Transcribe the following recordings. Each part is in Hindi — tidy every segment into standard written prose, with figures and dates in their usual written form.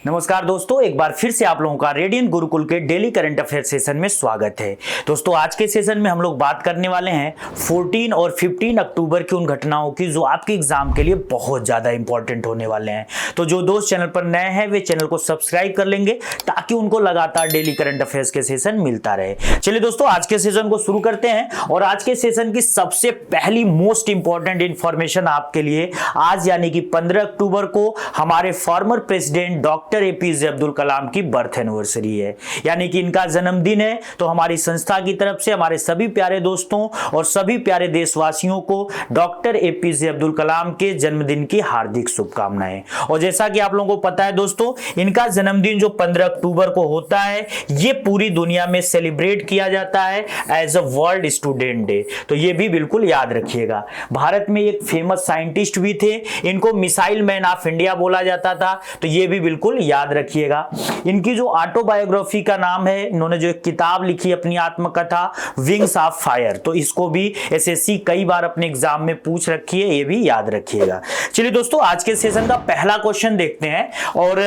नमस्कार दोस्तों, एक बार फिर से आप लोगों का रेडियंट गुरुकुल के डेली करंट अफेयर सेशन में स्वागत है। दोस्तों, आज के सेशन में हम लोग बात करने वाले हैं 14 और 15 अक्टूबर की उन घटनाओं की जो आपके एग्जाम के लिए बहुत ज्यादा इंपॉर्टेंट होने वाले हैं। तो जो दोस्त चैनल पर नए हैं वे चैनल को सब्सक्राइब कर लेंगे ताकि उनको लगातार डेली करंट अफेयर्स के सेशन मिलता रहे। चलिए दोस्तों, आज के सेशन को शुरू करते हैं और आज के सेशन की सबसे पहली मोस्ट इंपॉर्टेंट इंफॉर्मेशन आपके लिए आज यानी कि 15 अक्टूबर को हमारे former president doctor APJ Abdul Kalam की बर्थ एनिवर्सरी है, यानी कि इनका जन्मदिन है। तो हमारी संस्था की तरफ से हमारे सभी प्यारे दोस्तों और सभी प्यारे देशवासियों को डॉक्टर एपीजे अब्दुल कलाम के जन्मदिन की हार्दिक शुभकामनाएं। और जैसा कि आप लोगों को पता है दोस्तों, इनका जन्मदिन जो 15 अक्टूबर को होता है ये पूरी दुनिया में सेलिब्रेट किया जाता है as a world student day. तो ये भी बिल्कुल याद रखिएगा। भारत में एक फेमस साइंटिस्ट भी थे, इनको मिसाइल मैन ऑफ इंडिया बोला जाता था। तो ये भी बिल्कुल याद रखिएगा। इनकी जो ऑटोबायोग्राफी का नाम है, इन्होंने जो एक किताब लिखी अपनी आत्मकथा विंग्स ऑफ फायर, तो इसको भी एसएससी कई बार अपने एग्जाम में पूछ रखी है, ये भी याद रखिएगा। चलिए दोस्तों, आज के सेशन का पहला क्वेश्चन देखते हैं और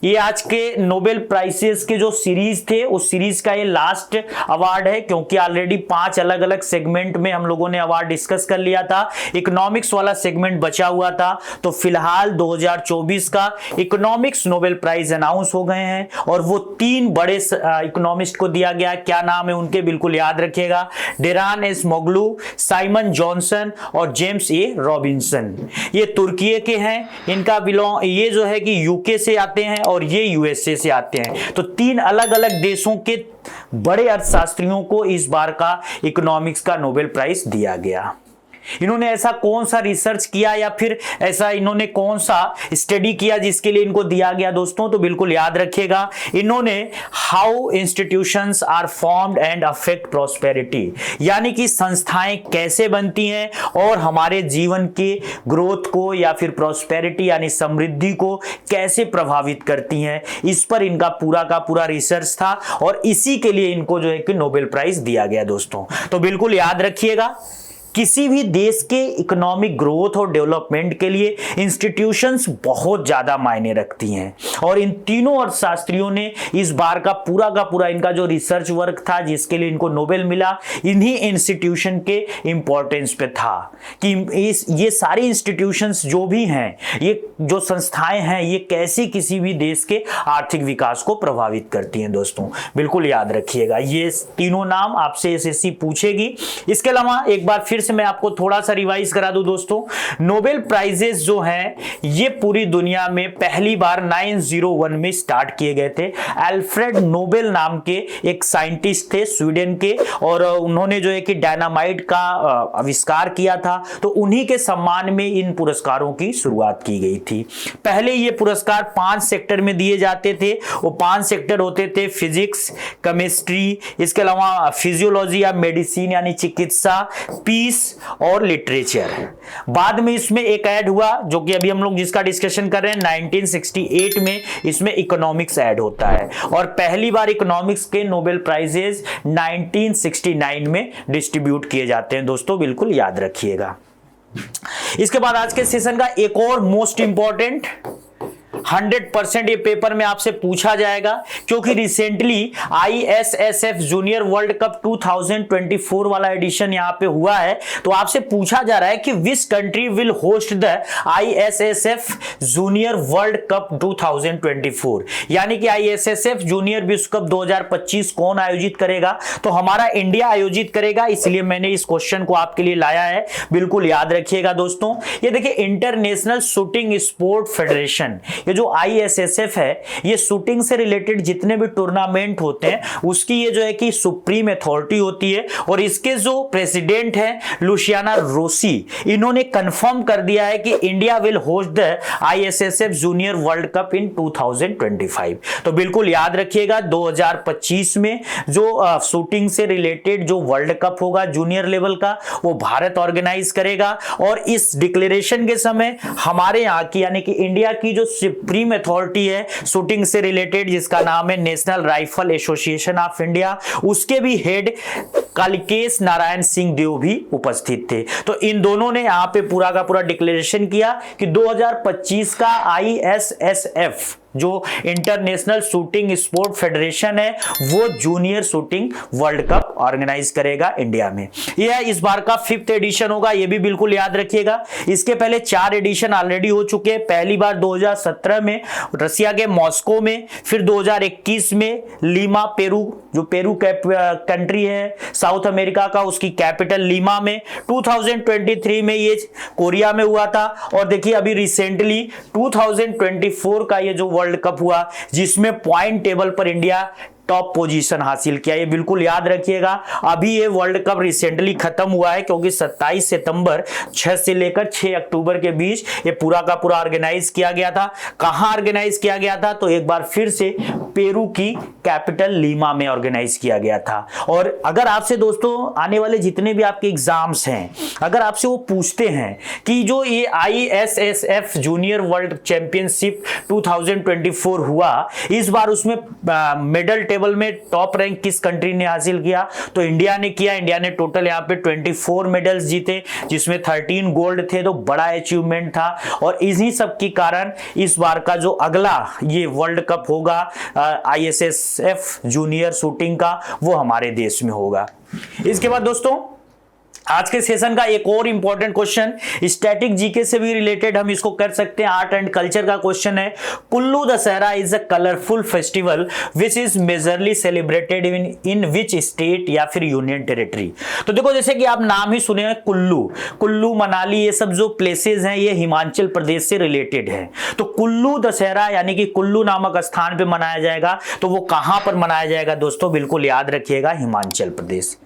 ये आज के नोबेल प्राइजेस के जो सीरीज थे उस सीरीज का ये लास्ट अवार्ड है, क्योंकि ऑलरेडी 5 अलग अलग सेगमेंट में हम लोगों ने अवार्ड डिस्कस कर लिया था। इकोनॉमिक्स वाला सेगमेंट बचा हुआ था। तो फिलहाल 2024 का इकोनॉमिक्स नोबेल प्राइज अनाउंस हो गए हैं और वो 3 बड़े इकोनॉमिस्ट को दिया गया। क्या नाम है उनके, बिल्कुल याद रखिएगा। डेरान एस मोगलू, साइमन जॉनसन और जेम्स ए रॉबिन्सन। ये तुर्की के हैं। इनका बिलोंग ये जो है कि यूके से आते हैं और ये यूएसए से आते हैं। तो 3 अलग अलग देशों के बड़े अर्थशास्त्रियों को इस बार का इकोनॉमिक्स का नोबेल प्राइज दिया गया। इन्होंने ऐसा कौन सा रिसर्च किया या फिर ऐसा इन्होंने कौन सा स्टडी किया जिसके लिए इनको दिया गया दोस्तों, तो बिल्कुल याद रखिएगा। इन्होंने how institutions are formed and affect prosperity, यानी कि संस्थाएं कैसे बनती हैं और हमारे जीवन के ग्रोथ को या फिर प्रॉस्पेरिटी यानी समृद्धि को कैसे प्रभावित करती हैं, इस पर इनका पूरा का पूरा रिसर्च था और इसी के लिए इनको जो है कि नोबेल प्राइज दिया गया दोस्तों। तो बिल्कुल याद रखिएगा, किसी भी देश के इकोनॉमिक ग्रोथ और डेवलपमेंट के लिए इंस्टीट्यूशंस बहुत ज्यादा मायने रखती हैं और इन तीनों अर्थशास्त्रियों ने इस बार का पूरा इनका जो रिसर्च वर्क था जिसके लिए इनको नोबेल मिला, इन्हीं इंस्टीट्यूशन के इंपॉर्टेंस पे था कि ये सारी इंस्टीट्यूशंस जो भी हैं, ये जो संस्थाएं हैं, ये कैसे किसी भी देश के आर्थिक विकास को प्रभावित करती हैं दोस्तों। बिल्कुल याद रखिएगा, ये तीनों नाम आपसे एसएससी पूछेगी। इसके अलावा एक बार फिर से मैं आपको थोड़ा सा रिवाइज करा दूं दोस्तों, नोबेल प्राइजेस जो हैं ये पूरी दुनिया में पहली बार 901 में स्टार्ट किए गए थे। अल्फ्रेड नोबेल नाम के एक साइंटिस्ट थे स्वीडन के, और उन्होंने जो है कि डायनामाइट का आविष्कार किया था। तो उन्हीं के सम्मान में इन पुरस्कारों की शुरुआत की गई थी। पहले ये पुरस्कार 5 सेक्टर में दिए जाते थे। वो 5 सेक्टर होते थे फिजिक्स, केमिस्ट्री, इसके अलावा फिजियोलॉजी या मेडिसिन यानी चिकित्सा, पीस और लिटरेचर। बाद में इसमें एक ऐड हुआ जो कि अभी हम लोग जिसका डिस्कशन कर रहे हैं 1968 में, इसमें इकोनॉमिक्स ऐड होता है और पहली बार इकोनॉमिक्स के नोबेल प्राइजेस 1969 में डिस्ट्रीब्यूट किए जाते हैं दोस्तों, बिल्कुल याद रखिएगा। इसके बाद आज के सेशन का एक और मोस्ट इंपॉर्टेंट 100% ये पेपर में आपसे पूछा जाएगा, क्योंकि recently ISSF junior world cup 2024 वाला एडिशन यहां पे हुआ है। तो आपसे पूछा जा रहा है कि which country will host the ISSF junior world cup 2024, यानी कि आईएसएसएफ जूनियर विश्व कप 2025 कौन आयोजित करेगा। तो हमारा इंडिया आयोजित करेगा, इसलिए मैंने इस क्वेश्चन को आपके लिए लाया है। बिल्कुल याद रखिएगा दोस्तों। ये देखिए, इंटरनेशनल शूटिंग स्पोर्ट फेडरेशन, ये जो आईएसएसएफ है, ये शूटिंग से रिलेटेड जितने भी टूर्नामेंट होते हैं उसकी ये जो है कि सुप्रीम अथॉरिटी होती है और इसके जो प्रेसिडेंट हैं लुसियाना रोसी, इन्होंने कंफर्म कर दिया है कि India will host the ISSF junior world cup in 2025। तो बिल्कुल याद रखिएगा, 2025 में जो शूटिंग से रिलेटेड जो वर्ल्ड कप होगा जूनियर लेवल का, वो भारत ऑर्गेनाइज करेगा। और इस डिक्लेरेशन के समय हमारे यहाँ की यानी कि इंडिया की जो सुप्रीम अथॉरिटी है शूटिंग से रिलेटेड जिसका नाम है national rifle association of India, उसके भी हेड कालिकेश नारायण सिंह देव भी उपस्थित थे। तो इन दोनों ने यहाँ पे पूरा का पूरा डिक्लेरेशन किया कि 2025 का ISSF जो इंटरनेशनल शूटिंग स्पोर्ट फेडरेशन है वो junior shooting world cup organise करेगा इंडिया में। यह इस बार का 5th एडिशन होगा, यह भी बिल्कुल याद रखिएगा। इसके पहले 4 एडिशन ऑलरेडी हो चुके हैं। पहली बार 2017 में रसिया के मॉस्को में, फिर 2021 में लीमा पेरू, जो पेरू कंट्री है साउथ अमेरिका का, उसकी कैपिटल लीमा में। 2023 में ये कोरिया में हुआ था। और देखिए अभी रिसेंटली 2024 का ये जो वर्ल्ड कप हुआ जिसमें पॉइंट टेबल पर इंडिया टॉप पोजीशन हासिल किया, ये बिल्कुल याद रखिएगा। अभी ये वर्ल्ड कप रिसेंटली खत्म हुआ है क्योंकि 27 सितंबर 6 से लेकर 6 अक्टूबर के बीच ये पूरा का पूरा ऑर्गेनाइज किया गया था। कहां ऑर्गेनाइज किया गया था? तो एक बार फिर से पेरू की कैपिटल लीमा में ऑर्गेनाइज किया गया था। और अगर आपसे दोस्तों आने वाले जितने भी आपके एग्जाम्स हैं, अगर आपसे वो पूछते हैं कि जो ये ISSF जूनियर वर्ल्ड चैंपियनशिप 2024 हुआ, इस बार उसमें मेडल टेबल में टॉप रैंक किस कंट्री ने हासिल किया? तो इंडिया ने किया। इंडिया ने टोटल यहाँ पे 24 मेडल्स जीते जिसमें 13 गोल्ड थे, तो बड़ा अचीवमेंट था। और इन्हीं सब के कारण इस बार का जो अगला ये वर्ल्ड कप होगा ISSF जूनियर शूटिंग का, वो हमारे देश में होगा। इसके बाद दोस्तों आज के सेशन का एक और इंपॉर्टेंट क्वेश्चन स्टैटिक जीके से भी रिलेटेड हम इसको कर सकते हैं, आर्ट एंड कल्चर का क्वेश्चन है। Kullu Dussehra is a colourful festival which is majorly celebrated in which state या फिर यूनियन टेरिटरी। तो देखो जैसे कि आप नाम ही सुने हैं कुल्लू मनाली, ये सब जो प्लेसेस हैं ये हिमाचल प्रदेश से रिलेटेड है। तो कुल्लू दशहरा यानी कि कुल्लू नामक स्थान पे मनाया जाएगा। तो वो कहां पर मनाया जाएगा दोस्तों? बिल्कुल याद रखिएगा, हिमाचल प्रदेश।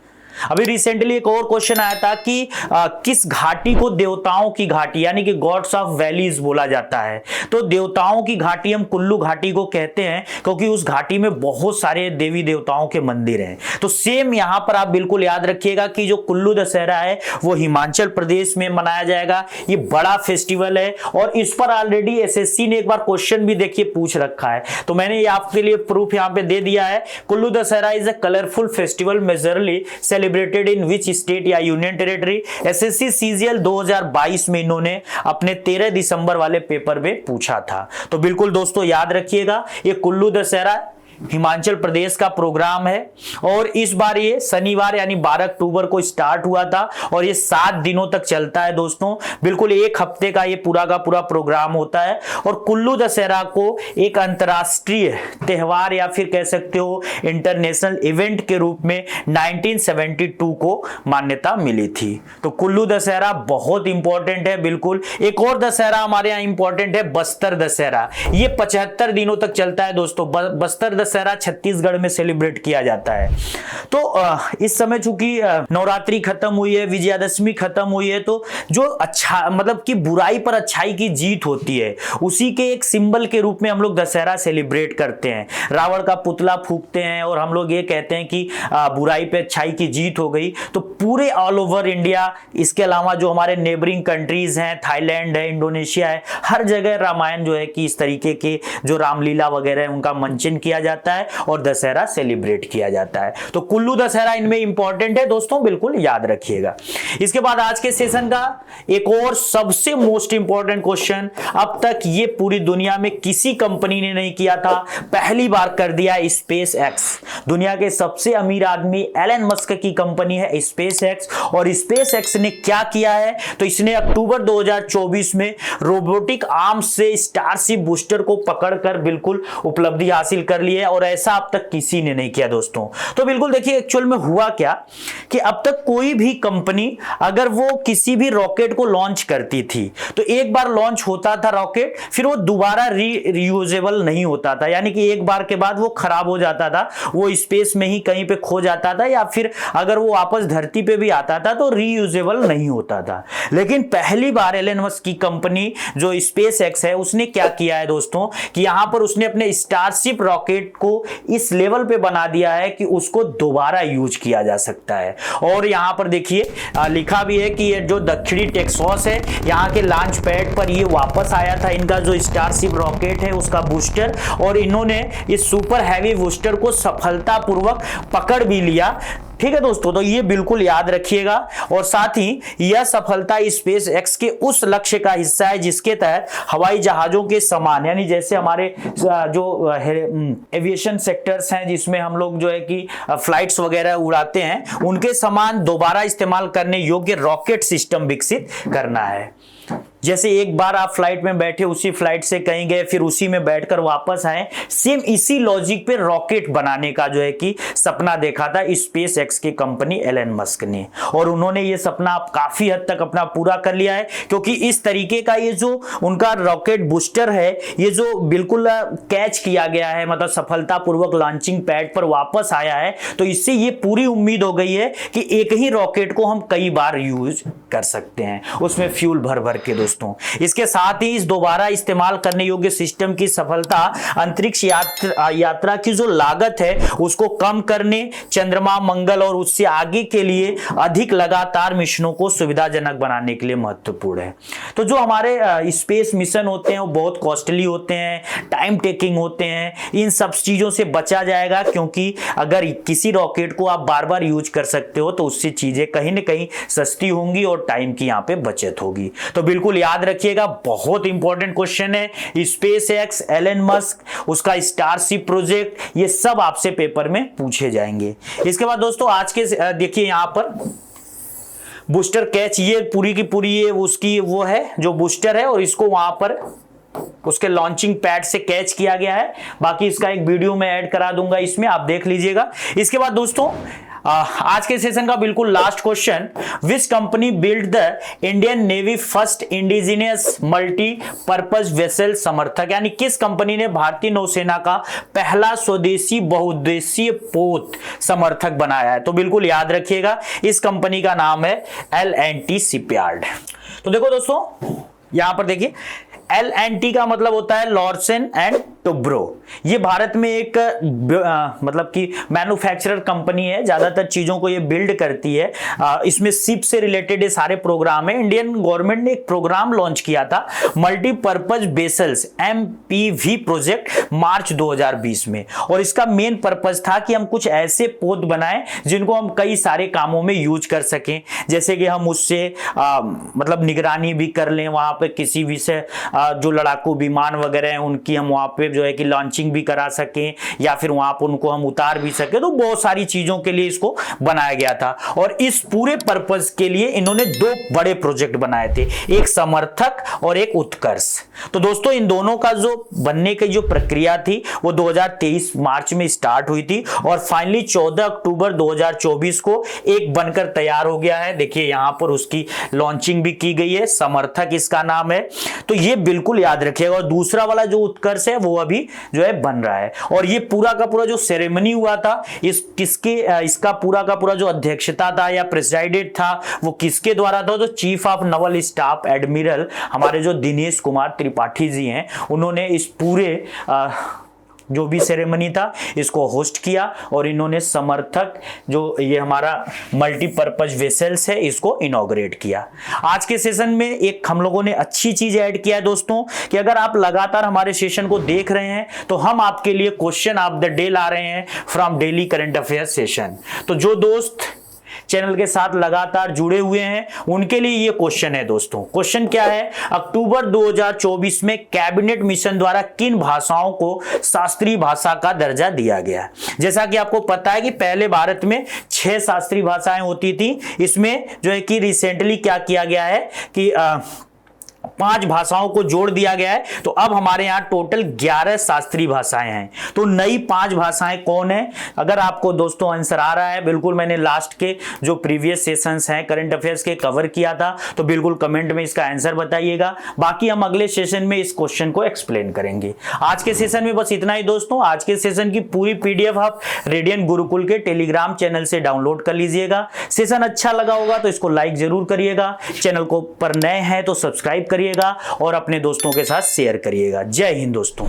अभी रिसेंटली एक और क्वेश्चन आया था कि किस घाटी को देवताओं की घाटी यानी कि गॉड्स ऑफ वैलीज बोला जाता है? तो देवताओं की घाटी हम कुल्लू घाटी को कहते हैं क्योंकि उस घाटी में बहुत सारे देवी देवताओं के मंदिर हैं। तो सेम यहां पर आप बिल्कुल याद रखिएगा कि जो कुल्लू दशहरा है वो हिमाचल प्रदेश में मनाया जाएगा। ये बड़ा फेस्टिवल है और इस पर ऑलरेडी SSC ने एक बार क्वेश्चन भी देखिए पूछ रखा है। तो मैंने ये आपके लिए प्रूफ यहां पे दे दिया है। Kullu Dussehra is a colourful festival majorly celebrated in which state या यूनियन टेरिटरी। SSC CGL 2022 में इन्होंने अपने 13 दिसंबर वाले पेपर में पूछा था। तो बिल्कुल दोस्तों याद रखिएगा, ये कुल्लू दशहरा हिमाचल प्रदेश का प्रोग्राम है और इस बार ये शनिवार यानी 12 अक्टूबर को स्टार्ट हुआ था और ये 7 दिनों तक चलता है दोस्तों। बिल्कुल 1 हफ्ते का ये पूरा का पूरा प्रोग्राम होता है और कुल्लू दशहरा को एक अंतर्राष्ट्रीय त्योहार या फिर कह सकते हो इंटरनेशनल इवेंट के रूप में 1972 को मान्यता मिली थी। तो कुल्लू दशहरा बहुत इंपॉर्टेंट है। बिल्कुल एक और दशहरा हमारे यहाँ इंपॉर्टेंट है, बस्तर दशहरा। ये 75 दिनों तक चलता है दोस्तों। बस्तर दशहरा छत्तीसगढ़ में सेलिब्रेट किया जाता है। तो इस समय चूंकि नवरात्रि खत्म हुई है, विजयादशमी खत्म हुई है, तो जो अच्छा मतलब कि बुराई पर अच्छाई की जीत होती है उसी के एक सिंबल के रूप में हम लोग दशहरा सेलिब्रेट करते हैं। रावण का पुतला फूंकते हैं और हम लोग ये कहते हैं कि बुराई पे अच्छाई की जीत हो गई। तो पूरे ऑल ओवर इंडिया, इसके अलावा जो हमारे नेबरिंग कंट्रीज हैं, थाईलैंड है, इंडोनेशिया है, हर जगह रामायण जो है कि इस तरीके के जो रामलीला वगैरह है उनका मंचन किया जाता है और दशहरा सेलिब्रेट किया जाता है। तो कुल्लू दशहरा इनमें इंपॉर्टेंट है दोस्तों, बिल्कुल याद रखिएगा। इसके बाद आज के सेशन का एक और सबसे मोस्ट इंपॉर्टेंट क्वेश्चन, अब तक ये पूरी दुनिया में किसी कंपनी ने नहीं किया था, पहली बार कर दिया स्पेस एक्स। दुनिया के सबसे अमीर आदमी एलन मस्क की कंपनी है स्पेस एक्स। और स्पेस एक्स ने क्या किया है? तो इसने अक्टूबर 2024 में रोबोटिक आर्म से स्टारशिप बूस्टर को पकड़कर बिल्कुल उपलब्धि हासिल कर ली है और ऐसा अब तक किसी ने नहीं किया दोस्तों। तो बिल्कुल देखिए एक्चुअल में हुआ क्या कि अब तक कोई भी कंपनी अगर वो किसी भी रॉकेट को लॉन्च करती थी तो एक बार लॉन्च होता था रॉकेट, फिर वो दोबारा रीयूजेबल नहीं होता था, यानी कि एक बार के बाद वो खराब हो जाता था, वो स्पेस में ही कहीं पे खो जाता था या फिर अगर वो वापस धरती पे भी आता था तो रीयूजेबल नहीं होता था। लेकिन पहली बार एलन मस्क की कंपनी जो स्पेस एक्स है उसने क्या किया है दोस्तों कि यहां पर उसने अपने स्टारशिप रॉकेट को इस लेवल पे बना दिया है कि उसको दोबारा यूज किया जा सकता है। और यहाँ पर देखिए लिखा भी है कि ये जो दक्षिणी टेक्सास है, यहाँ के लॉन्च पैड पर ये वापस आया था इनका जो स्टारशिप रॉकेट है उसका बूस्टर, और इन्होंने इस सुपर हैवी बूस्टर को सफलतापूर्वक पकड़ भी लिया। ठीक है दोस्तों, तो ये बिल्कुल याद रखिएगा। और साथ ही यह सफलता स्पेस एक्स के उस लक्ष्य का हिस्सा है जिसके तहत हवाई जहाजों के समान, यानी जैसे हमारे जो एविएशन सेक्टर्स हैं जिसमें हम लोग जो है कि फ्लाइट्स वगैरह उड़ाते हैं, उनके समान दोबारा इस्तेमाल करने योग्य रॉकेट सिस्टम विकसित करना है। जैसे एक बार आप फ्लाइट में बैठे, उसी फ्लाइट से कहीं गए, फिर उसी में बैठकर वापस आए, सेम इसी लॉजिक पे रॉकेट बनाने का जो है कि सपना देखा था स्पेस एक्स की कंपनी एलन मस्क ने, और उन्होंने ये सपना काफी हद तक अपना पूरा कर लिया है। क्योंकि इस तरीके का ये जो उनका रॉकेट बूस्टर है, ये जो बिल्कुल कैच किया गया है, मतलब सफलतापूर्वक लॉन्चिंग पैड पर वापस आया है, तो इससे ये पूरी उम्मीद हो गई है कि एक ही रॉकेट को हम कई बार यूज कर सकते हैं, उसमें फ्यूल भर भर के दोस्तों। इसके साथ ही इस दोबारा इस्तेमाल करने योग्य सिस्टम की सफलता अंतरिक्ष यात्रा की जो लागत है उसको कम करने, चंद्रमा, मंगल और उससे आगे के लिए अधिक लगातार मिशनों को सुविधाजनक बनाने के लिए महत्वपूर्ण है। तो जो हमारे स्पेस मिशन होते हैं वो बहुत कॉस्टली होते हैं, टाइम टेकिंग होते हैं, इन सब चीजों से बचा जाएगा। क्योंकि अगर किसी रॉकेट को आप बार बार यूज कर सकते हो तो उससे चीजें कहीं ना कहीं सस्ती होंगी और टाइम की यहाँ पे बचत होगी। तो बिल्कुल याद रखिएगा, बहुत इंपॉर्टेंट क्वेश्चन है। स्पेस एक्स, एलन मस्क, उसका स्टारशिप प्रोजेक्ट, ये सब आपसे पेपर में पूछे जाएंगे। इसके बाद दोस्तों आज के देखिए यहाँ पर बूस्टर कैच, ये पूरी की पूरी ये उसकी वो है जो बूस्टर है, और इसको वहां पर उसके लॉन्चिंग पैड से कैच किया गया है। बाकी इसका एक वीडियो मैं ऐड करा दूंगा, इसमें आप देख लीजिएगा। इसके बाद दोस्तों आज के सेशन का बिल्कुल last question, which company build the Indian navy first indigenous multipurpose vessel समर्थक, यानी किस कंपनी ने भारतीय नौसेना का पहला स्वदेशी बहुउद्देशीय पोत समर्थक बनाया है? तो बिल्कुल याद रखिएगा, इस कंपनी का नाम है L&T शिपयार्ड। तो देखो दोस्तों यहां पर देखिए, L&T का मतलब होता है लॉर्सन एंड टुब्रो। ये भारत में एक मतलब कि मैन्युफैक्चरर कंपनी है, ज्यादातर चीजों को ये बिल्ड करती है। इसमें शिप से रिलेटेड ये सारे प्रोग्राम है। इंडियन गवर्नमेंट ने एक प्रोग्राम लॉन्च किया था, मल्टीपर्पज वेसल्स MPV प्रोजेक्ट, मार्च 2020 में, और इसका मेन पर्पज था कि हम कुछ ऐसे पोत बनाएं जिनको हम कई सारे कामों में यूज कर सकें। जैसे कि हम उससे मतलब निगरानी भी कर लें, वहां पे किसी भी से जो लड़ाकू विमान वगैरह हैं उनकी हम वहां पे जो है कि लॉन्चिंग भी करा सकें, या फिर वहां पर उनको हम उतार भी सके। तो बहुत सारी चीजों के लिए इसको बनाया गया था, और इस पूरे पर्पस के लिए इन्होंने दो बड़े प्रोजेक्ट बनाए थे, एक समर्थक और एक उत्कर्ष। तो दोस्तों इन दोनों का जो बनने की जो प्रक्रिया थी वो 2023 मार्च में स्टार्ट हुई थी, और फाइनली 14 अक्टूबर 2024 को एक बनकर तैयार हो गया है। देखिए यहां पर उसकी लॉन्चिंग भी की गई है, समर्थक इसका नाम है। तो ये बिल्कुल याद रखिएगा। और दूसरा वाला जो उत्कर्ष है वो अभी जो है बन रहा है, और ये पूरा का पूरा जो सेरेमनी हुआ था, इसका पूरा का पूरा जो अध्यक्षता था या प्रेसिडेंट था वो किसके द्वारा था? तो chief of Naval staff admiral हमारे जो दिनेश कुमार त्रिपाठी जी हैं, उन्होंने इस पूरे जो भी सेरेमनी था इसको होस्ट किया, और इन्होंने समर्थक जो ये हमारा मल्टीपर्पज वेसल्स है इसको इनॉग्रेट किया। आज के सेशन में एक हम लोगों ने अच्छी चीज ऐड किया है दोस्तों, कि अगर आप लगातार हमारे सेशन को देख रहे हैं तो हम आपके लिए क्वेश्चन ऑफ द डे ला रहे हैं from daily current affair session. तो जो दोस्त चैनल के साथ लगातार जुड़े हुए हैं उनके लिए ये क्वेश्चन है दोस्तों। क्वेश्चन क्या है? अक्टूबर 2024 में कैबिनेट मिशन द्वारा किन भाषाओं को शास्त्रीय भाषा का दर्जा दिया गया? जैसा कि आपको पता है कि पहले भारत में 6 शास्त्रीय भाषाएं होती थी, इसमें जो है कि रिसेंटली क्या किया गया है कि 5 भाषाओं को जोड़ दिया गया है। तो अब हमारे यहाँ टोटल 11 शास्त्रीय भाषाएं हैं। तो नई 5 भाषाएं कौन है? अगर आपको दोस्तों आंसर आ रहा है, बिल्कुल मैंने लास्ट के जो प्रीवियस सेशंस हैं करंट अफेयर्स के कवर किया था, तो बिल्कुल कमेंट में इसका आंसर बताइएगा। बाकी हम अगले सेशन में इस क्वेश्चन को एक्सप्लेन करेंगे। आज के सेशन में बस इतना ही दोस्तों। आज के सेशन की पूरी PDF आप रेडियन गुरुकुल के टेलीग्राम चैनल से डाउनलोड कर लीजिएगा। सेशन अच्छा लगा होगा तो इसको लाइक जरूर करिएगा, चैनल को पर नए हैं तो सब्सक्राइब करिएगा और अपने दोस्तों के साथ शेयर करिएगा। जय हिंद दोस्तों।